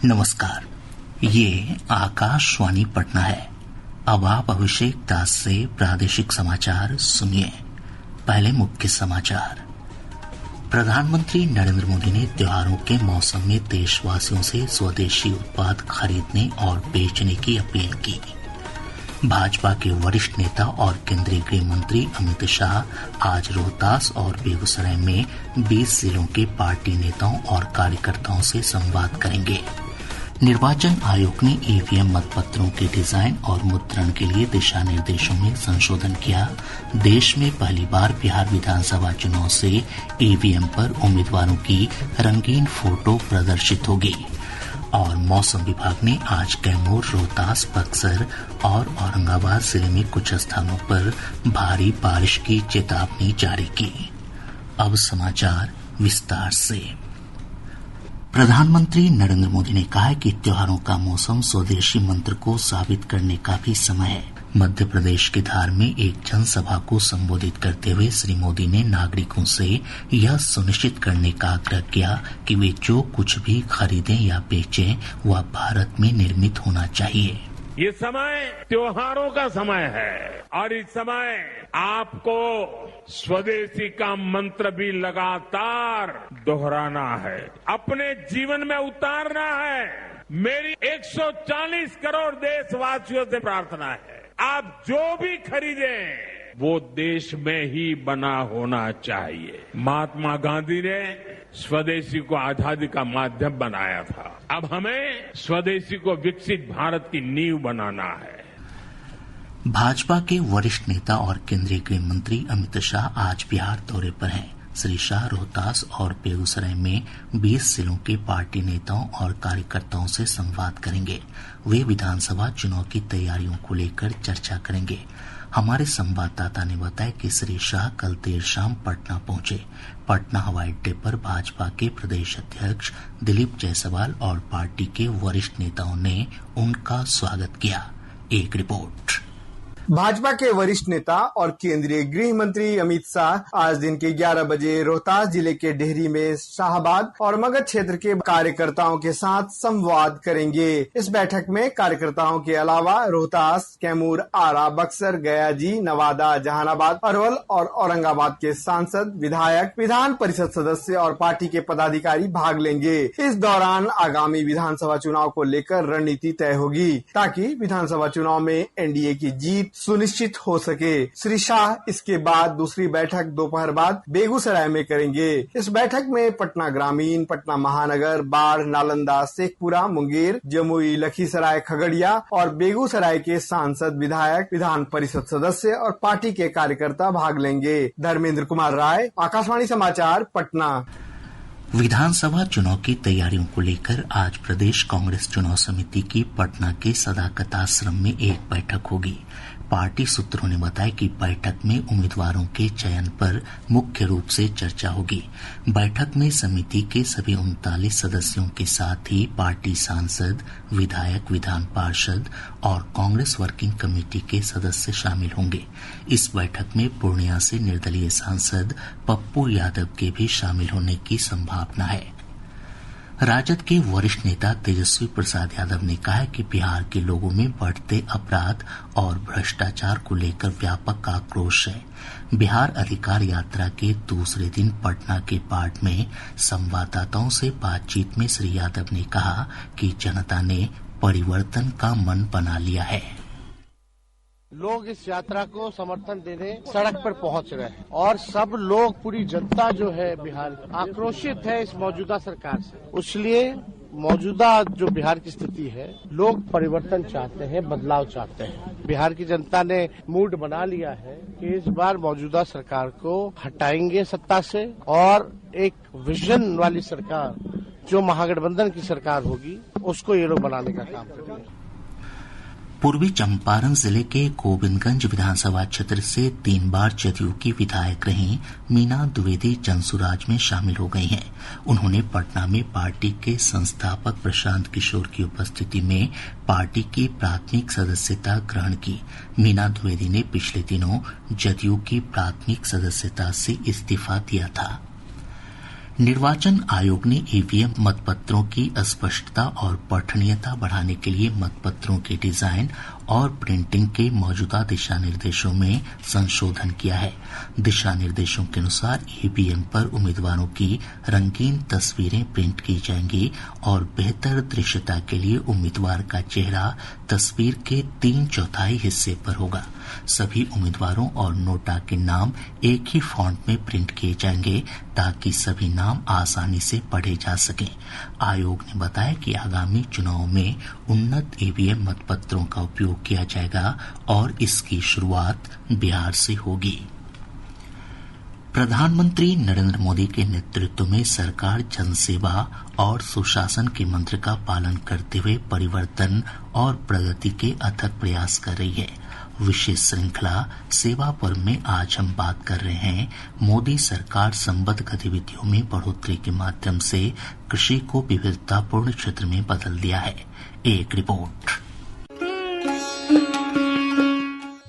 नमस्कार, ये आकाशवाणी पटना है। अब आप अभिषेक दास से प्रादेशिक समाचार सुनिए। पहले मुख्य समाचार। प्रधानमंत्री नरेंद्र मोदी ने त्योहारों के मौसम में देशवासियों से स्वदेशी उत्पाद खरीदने और बेचने की अपील की। भाजपा के वरिष्ठ नेता और केंद्रीय गृह मंत्री अमित शाह आज रोहतास और बेगूसराय में 20 जिलों के पार्टी नेताओं और कार्यकर्ताओं से संवाद करेंगे। निर्वाचन आयोग ने ईवीएम मतपत्रों के डिजाइन और मुद्रण के लिए दिशा निर्देशों में संशोधन किया। देश में पहली बार बिहार विधानसभा चुनाव से ईवीएम पर उम्मीदवारों की रंगीन फोटो प्रदर्शित होगी। और मौसम विभाग ने आज कैमूर, रोहतास, बक्सर और औरंगाबाद जिले में कुछ स्थानों पर भारी बारिश की चेतावनी जारी की। अब समाचार विस्तार से। प्रधानमंत्री नरेंद्र मोदी ने कहा है कि त्योहारों का मौसम स्वदेशी मंत्र को साबित करने का भी समय है। मध्य प्रदेश के धार में एक जनसभा को संबोधित करते हुए श्री मोदी ने नागरिकों से यह सुनिश्चित करने का आग्रह किया कि वे जो कुछ भी खरीदें या बेचें वह भारत में निर्मित होना चाहिए। ये समय त्योहारों का समय है और इस समय आपको स्वदेशी का मंत्र भी लगातार दोहराना है, अपने जीवन में उतारना है। मेरी 140 करोड़ देशवासियों से प्रार्थना है, आप जो भी खरीदें वो देश में ही बना होना चाहिए। महात्मा गांधी ने स्वदेशी को आजादी का माध्यम बनाया था। अब हमें स्वदेशी को विकसित भारत की नींव बनाना है। भाजपा के वरिष्ठ नेता और केंद्रीय गृह मंत्री अमित शाह आज बिहार दौरे पर हैं। श्री शाह रोहतास और बेगूसराय में 20 जिलों के पार्टी नेताओं और कार्यकर्ताओं से संवाद करेंगे। वे विधानसभा चुनाव की तैयारियों को लेकर चर्चा करेंगे। हमारे संवाददाता ने बताया कि श्री शाह कल देर शाम पटना पहुंचे। पटना हवाई अड्डे पर भाजपा के प्रदेश अध्यक्ष दिलीप जायसवाल और पार्टी के वरिष्ठ नेताओं ने उनका स्वागत किया। एक रिपोर्ट। भाजपा के वरिष्ठ नेता और केंद्रीय गृह मंत्री अमित शाह आज दिन के 11 बजे रोहतास जिले के डेहरी में शाहबाद और मगध क्षेत्र के कार्यकर्ताओं के साथ संवाद करेंगे। इस बैठक में कार्यकर्ताओं के अलावा रोहतास, कैमूर, आरा, बक्सर, गयाजी, नवादा, जहानाबाद, अरवल और औरंगाबाद के सांसद, विधायक, विधान परिषद सदस्य और पार्टी के पदाधिकारी भाग लेंगे। इस दौरान आगामी विधानसभा चुनाव को लेकर रणनीति तय होगी ताकि विधानसभा चुनाव में एनडीए की जीत सुनिश्चित हो सके। श्री शाह इसके बाद दूसरी बैठक दोपहर बाद बेगूसराय में करेंगे। इस बैठक में पटना ग्रामीण, पटना महानगर, बाढ़, नालंदा, शेखपुरा, मुंगेर, जमुई, लखीसराय, खगड़िया और बेगूसराय के सांसद, विधायक, विधान परिषद सदस्य और पार्टी के कार्यकर्ता भाग लेंगे। धर्मेंद्र कुमार राय, आकाशवाणी समाचार, पटना। विधानसभा चुनाव की तैयारियों को लेकर आज प्रदेश कांग्रेस चुनाव समिति की पटना के सदाकत आश्रम में एक बैठक होगी। पार्टी सूत्रों ने बताया कि बैठक में उम्मीदवारों के चयन पर मुख्य रूप से चर्चा होगी। बैठक में समिति के सभी 39 सदस्यों के साथ ही पार्टी सांसद, विधायक, विधान पार्षद और कांग्रेस वर्किंग कमेटी के सदस्य शामिल होंगे। इस बैठक में पूर्णिया से निर्दलीय सांसद पप्पू यादव के भी शामिल होने की संभावना है। राजद के वरिष्ठ नेता तेजस्वी प्रसाद यादव ने कहा है कि बिहार के लोगों में बढ़ते अपराध और भ्रष्टाचार को लेकर व्यापक आक्रोश है। बिहार अधिकार यात्रा के दूसरे दिन पटना के पार्ट में संवाददाताओं से बातचीत में श्री यादव ने कहा कि जनता ने परिवर्तन का मन बना लिया है। लोग इस यात्रा को समर्थन देने सड़क पर पहुंच रहे हैं और सब लोग, पूरी जनता जो है बिहार आक्रोशित है इस मौजूदा सरकार से। इसलिए मौजूदा जो बिहार की स्थिति है, लोग परिवर्तन चाहते हैं, बदलाव चाहते हैं। बिहार की जनता ने मूड बना लिया है कि इस बार मौजूदा सरकार को हटाएंगे सत्ता से और एक विजन वाली सरकार, जो महागठबंधन की सरकार होगी, उसको ये लोग बनाने का काम करेंगे। पूर्वी चंपारण जिले के गोविंदगंज विधानसभा क्षेत्र से 3 बार जदयू की विधायक रहीं मीना द्विवेदी जनसुराज में शामिल हो गई हैं। उन्होंने पटना में पार्टी के संस्थापक प्रशांत किशोर की उपस्थिति में पार्टी की प्राथमिक सदस्यता ग्रहण की। मीना द्विवेदी ने पिछले दिनों जदयू की प्राथमिक सदस्यता से इस्तीफा दिया था। निर्वाचन आयोग ने ईवीएम मतपत्रों की स्पष्टता और पठनीयता बढ़ाने के लिए मतपत्रों के डिजाइन और प्रिंटिंग के मौजूदा दिशा निर्देशों में संशोधन किया है। दिशा निर्देशों के अनुसार ईवीएम पर उम्मीदवारों की रंगीन तस्वीरें प्रिंट की जाएंगी और बेहतर दृश्यता के लिए उम्मीदवार का चेहरा तस्वीर के 3/4 हिस्से पर होगा। सभी उम्मीदवारों और नोटा के नाम एक ही फॉन्ट में प्रिंट किए जाएंगे ताकि सभी नाम आसानी से पढ़े जा सकें। आयोग ने बताया कि आगामी चुनाव में उन्नत ईवीएम मतपत्रों का उपयोग किया जाएगा और इसकी शुरुआत बिहार से होगी। प्रधानमंत्री नरेंद्र मोदी के नेतृत्व में सरकार जनसेवा और सुशासन के मंत्र का पालन करते हुए परिवर्तन और प्रगति के अथक प्रयास कर रही है। विशेष श्रृंखला सेवा पर्व में आज हम बात कर रहे हैं मोदी सरकार संबद्ध गतिविधियों में बढ़ोतरी के माध्यम से कृषि को विविधतापूर्ण क्षेत्र में बदल दिया है। एक रिपोर्ट।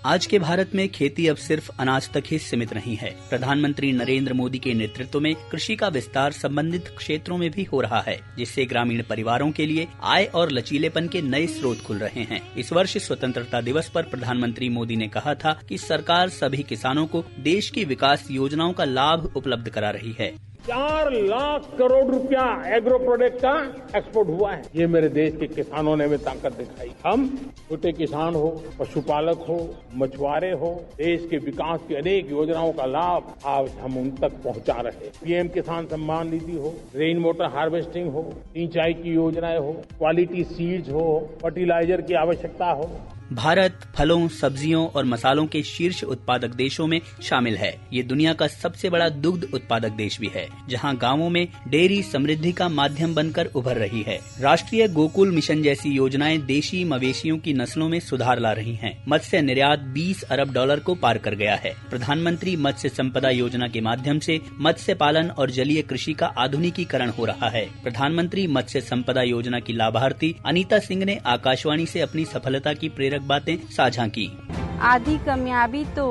आज के भारत में खेती अब सिर्फ अनाज तक ही सीमित नहीं है। प्रधानमंत्री नरेंद्र मोदी के नेतृत्व में कृषि का विस्तार संबंधित क्षेत्रों में भी हो रहा है, जिससे ग्रामीण परिवारों के लिए आय और लचीलेपन के नए स्रोत खुल रहे हैं। इस वर्ष स्वतंत्रता दिवस पर प्रधानमंत्री मोदी ने कहा था कि सरकार सभी किसानों को देश की विकास योजनाओं का लाभ उपलब्ध करा रही है। 4 लाख करोड़ रुपया एग्रो प्रोडक्ट का एक्सपोर्ट हुआ है। ये मेरे देश के किसानों ने भी ताकत दिखाई। हम छोटे किसान हो, पशुपालक हो, मछुआरे हो, देश के विकास की अनेक योजनाओं का लाभ आज हम उन तक पहुंचा रहे हैं। पीएम किसान सम्मान निधि हो, रेन वाटर हार्वेस्टिंग हो, सिंचाई की योजनाएं हो, क्वालिटी सीड्स हो, फर्टिलाइजर की आवश्यकता हो। भारत फलों, सब्जियों और मसालों के शीर्ष उत्पादक देशों में शामिल है। ये दुनिया का सबसे बड़ा दुग्ध उत्पादक देश भी है, जहां गांवों में डेयरी समृद्धि का माध्यम बनकर उभर रही है। राष्ट्रीय गोकुल मिशन जैसी योजनाएं देशी मवेशियों की नस्लों में सुधार ला रही हैं। मत्स्य निर्यात $20 अरब को पार कर गया है। प्रधानमंत्री मत्स्य संपदा योजना के माध्यम से मत्स्य पालन और जलीय कृषि का आधुनिकीकरण हो रहा है। प्रधानमंत्री मत्स्य संपदा योजना की लाभार्थी अनीता सिंह ने आकाशवाणी से अपनी सफलता की प्रेरक बातें साझा की। आधी कामयाबी तो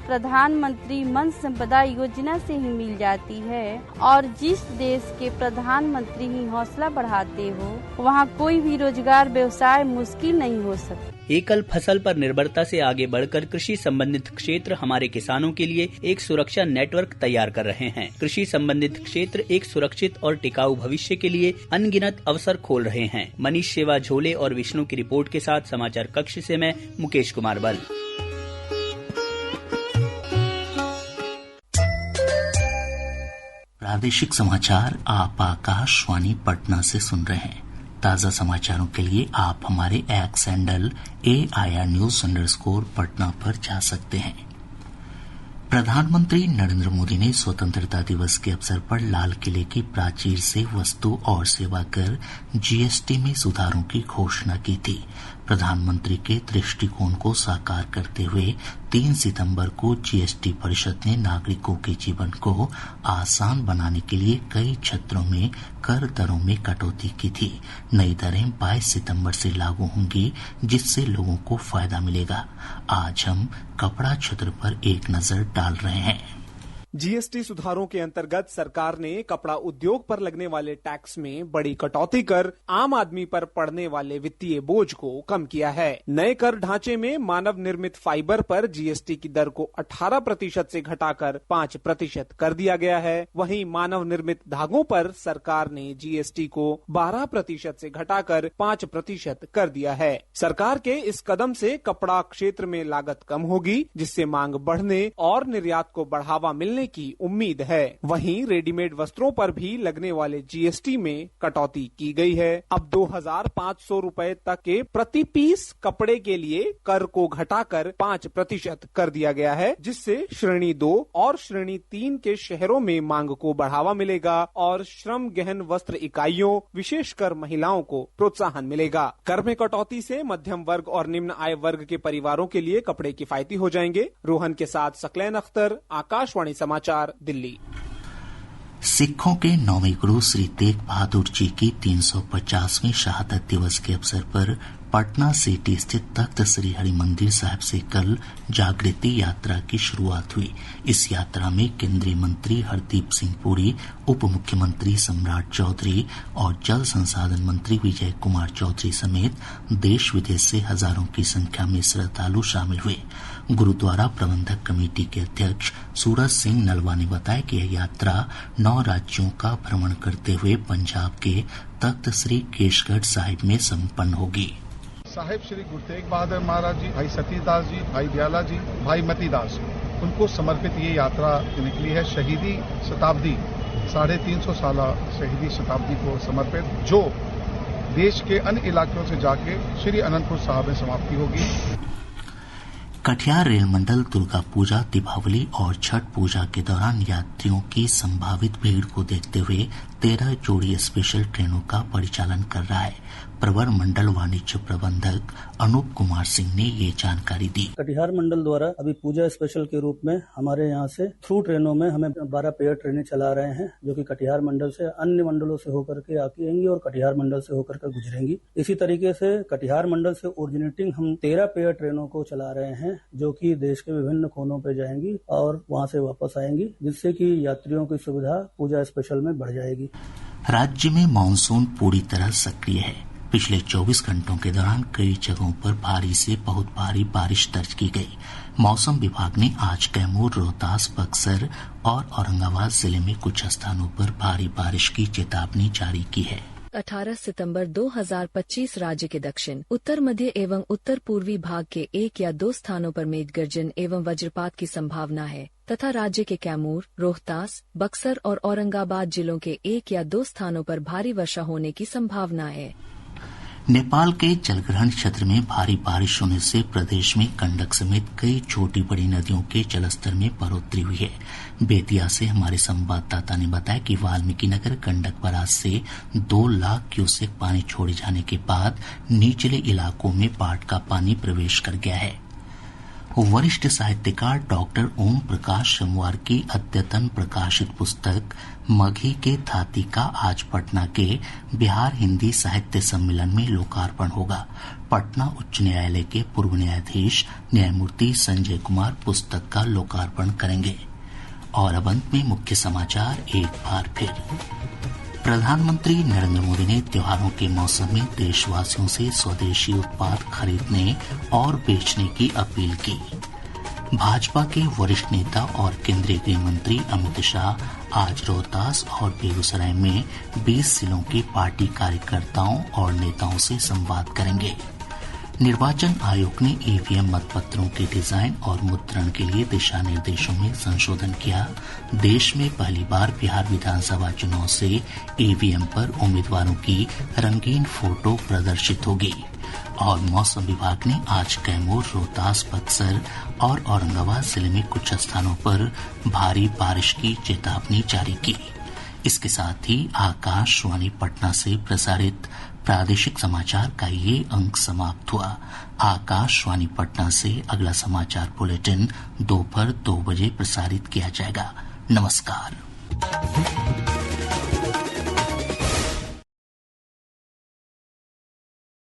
प्रधानमंत्री मत्स्य संपदा योजना से ही मिल जाती है, और जिस देश के प्रधानमंत्री ही हौसला बढ़ाते हो, वहाँ कोई भी रोजगार व्यवसाय मुश्किल नहीं हो सकता। एकल फसल पर निर्भरता से आगे बढ़कर कृषि संबंधित क्षेत्र हमारे किसानों के लिए एक सुरक्षा नेटवर्क तैयार कर रहे हैं। कृषि संबंधित क्षेत्र एक सुरक्षित और टिकाऊ भविष्य के लिए अनगिनत अवसर खोल रहे हैं। मनीष सेवा झोले और विष्णु की रिपोर्ट के साथ समाचार कक्ष से मैं मुकेश कुमार बल। प्रादेशिक समाचार आप आकाशवाणी पटना से सुन रहे हैं। ताज़ा समाचारों के लिए आप हमारे x handle AIR News_ Patna पर जा सकते हैं। प्रधानमंत्री नरेंद्र मोदी ने स्वतंत्रता दिवस के अवसर पर लाल किले की प्राचीर से वस्तु और सेवा कर GST में सुधारों की घोषणा की थी। प्रधानमंत्री के दृष्टिकोण को साकार करते हुए 3 सितंबर को GST परिषद ने नागरिकों के जीवन को आसान बनाने के लिए कई क्षेत्रों में कर दरों में कटौती की थी। नई दरें 22 सितंबर से लागू होंगी, जिससे लोगों को फायदा मिलेगा। आज हम कपड़ा क्षेत्र पर एक नजर डाल रहे हैं। GST सुधारों के अंतर्गत सरकार ने कपड़ा उद्योग पर लगने वाले टैक्स में बड़ी कटौती कर आम आदमी पर पड़ने वाले वित्तीय बोझ को कम किया है। नए कर ढांचे में मानव निर्मित फाइबर पर GST की दर को 18% से घटाकर 5% कर दिया गया है। वहीं मानव निर्मित धागों पर सरकार ने GST को 12% से घटाकर 5% कर दिया है। सरकार के इस कदम से कपड़ा क्षेत्र में लागत कम होगी, जिससे मांग बढ़ने और निर्यात को बढ़ावा मिलने की उम्मीद है। वहीं रेडीमेड वस्त्रों पर भी लगने वाले GST में कटौती की गई है। अब 2,500 रुपए तक के प्रति पीस कपड़े के लिए कर को घटाकर 5% कर दिया गया है, जिससे श्रेणी 2 और श्रेणी 3 के शहरों में मांग को बढ़ावा मिलेगा और श्रम गहन वस्त्र इकाइयों, विशेषकर महिलाओं को प्रोत्साहन मिलेगा। कर में कटौती से मध्यम वर्ग और निम्न आय वर्ग के परिवारों के लिए कपड़े किफायती हो जाएंगे। रोहन के साथ सकलैन अख्तर, आकाशवाणी समाचार, दिल्ली। सिखों के 9वें गुरु श्री तेग बहादुर जी की 350वें शहादत दिवस के अवसर पर पटना सिटी स्थित तख्त श्री हरि मंदिर साहिब से कल जागृति यात्रा की शुरुआत हुई। इस यात्रा में केंद्रीय मंत्री हरदीप सिंह पुरी, उप मुख्यमंत्री सम्राट चौधरी और जल संसाधन मंत्री विजय कुमार चौधरी समेत देश विदेश से हजारों की संख्या में श्रद्धालु शामिल हुए। गुरुद्वारा प्रबंधक कमेटी के अध्यक्ष सूरज सिंह नलवा ने बताया कि यह यात्रा 9 राज्यों का भ्रमण करते हुए पंजाब के तख्त श्री केशगढ़ साहिब में संपन्न होगी। साहिब श्री गुरु तेग बहादुर महाराज जी, भाई सतीदास जी, भाई दयाला जी, भाई मतीदास जी, उनको समर्पित ये यात्रा निकली है। शहीदी शताब्दी 350 साल शहीदी शताब्दी को समर्पित, जो देश के अन्य इलाकों से जाके श्री अनंतपुर साहिब में समाप्ति होगी। कटिहार रेल मंडल दुर्गा पूजा, दीपावली और छठ पूजा के दौरान यात्रियों की संभावित भीड़ को देखते हुए 13 जोड़ी स्पेशल ट्रेनों का परिचालन कर रहा है। प्रवर मंडल वाणिज्य प्रबंधक अनूप कुमार सिंह ने ये जानकारी दी। कटिहार मंडल द्वारा अभी पूजा स्पेशल के रूप में हमारे यहाँ से थ्रू ट्रेनों में हमें 12 पेयर ट्रेनें चला रहे हैं, जो कि कटिहार मंडल से अन्य मंडलों से होकर के आएंगी और कटिहार मंडल से होकर के गुजरेंगी। इसी तरीके से कटिहार मंडल से ओरिजिनेटिंग हम 13 पेयर ट्रेनों को चला रहे हैं, जो कि देश के विभिन्न कोनों पर जाएंगी और वहाँ से वापस आएंगी, जिससे कि यात्रियों की सुविधा पूजा स्पेशल में बढ़ जाएगी। राज्य में मानसून पूरी तरह सक्रिय है। पिछले 24 घंटों के दौरान कई जगहों पर भारी से बहुत भारी बारिश दर्ज की गई। मौसम विभाग ने आज कैमूर, रोहतास, बक्सर और औरंगाबाद जिले में कुछ स्थानों पर भारी बारिश की चेतावनी जारी की है। 18 सितंबर 2025 राज्य के दक्षिण, उत्तर मध्य एवं उत्तर पूर्वी भाग के 1 या 2 स्थानों पर मेघ गर्जन एवं वज्रपात की संभावना है तथा राज्य के कैमूर, रोहतास, बक्सर और औरंगाबाद जिलों के 1 या 2 स्थानों पर भारी वर्षा होने की संभावना है। नेपाल के जलग्रहण क्षेत्र में भारी बारिश होने से प्रदेश में गंडक समेत कई छोटी बड़ी नदियों के जलस्तर में बढ़ोतरी हुई है। बेतिया से हमारे संवाददाता ने बताया कि वाल्मीकिनगर गंडक बराज से 2 लाख क्यूसेक पानी छोड़े जाने के बाद निचले इलाकों में बाढ़ का पानी प्रवेश कर गया है। वरिष्ठ साहित्यकार डॉक्टर ओम प्रकाश समवार की अद्यतन प्रकाशित पुस्तक मघी के थाती का आज पटना के बिहार हिंदी साहित्य सम्मेलन में लोकार्पण होगा। पटना उच्च न्यायालय के पूर्व न्यायाधीश न्यायमूर्ति संजय कुमार पुस्तक का लोकार्पण करेंगे। और अब अंत में मुख्य समाचार एक बार फिर। प्रधानमंत्री नरेंद्र मोदी ने त्योहारों के मौसम में देशवासियों से स्वदेशी उत्पाद खरीदने और बेचने की अपील की। भाजपा के वरिष्ठ नेता और केंद्रीय गृह मंत्री अमित शाह आज रोहतास और बेगूसराय में 20 जिलों के पार्टी कार्यकर्ताओं और नेताओं से संवाद करेंगे। निर्वाचन आयोग ने ईवीएम मतपत्रों के डिजाइन और मुद्रण के लिए दिशा निर्देशों में संशोधन किया। देश में पहली बार बिहार विधानसभा चुनाव से ईवीएम पर उम्मीदवारों की रंगीन फोटो प्रदर्शित होगी। और मौसम विभाग ने आज कैमूर, रोहतास, बक्सर और औरंगाबाद जिले में कुछ स्थानों पर भारी बारिश की चेतावनी जारी की। इसके साथ ही आकाशवाणी पटना से प्रसारित प्रादेशिक समाचार का ये अंक समाप्त हुआ। आकाशवाणी पटना से अगला समाचार बुलेटिन दोपहर 2 बजे प्रसारित किया जाएगा। नमस्कार।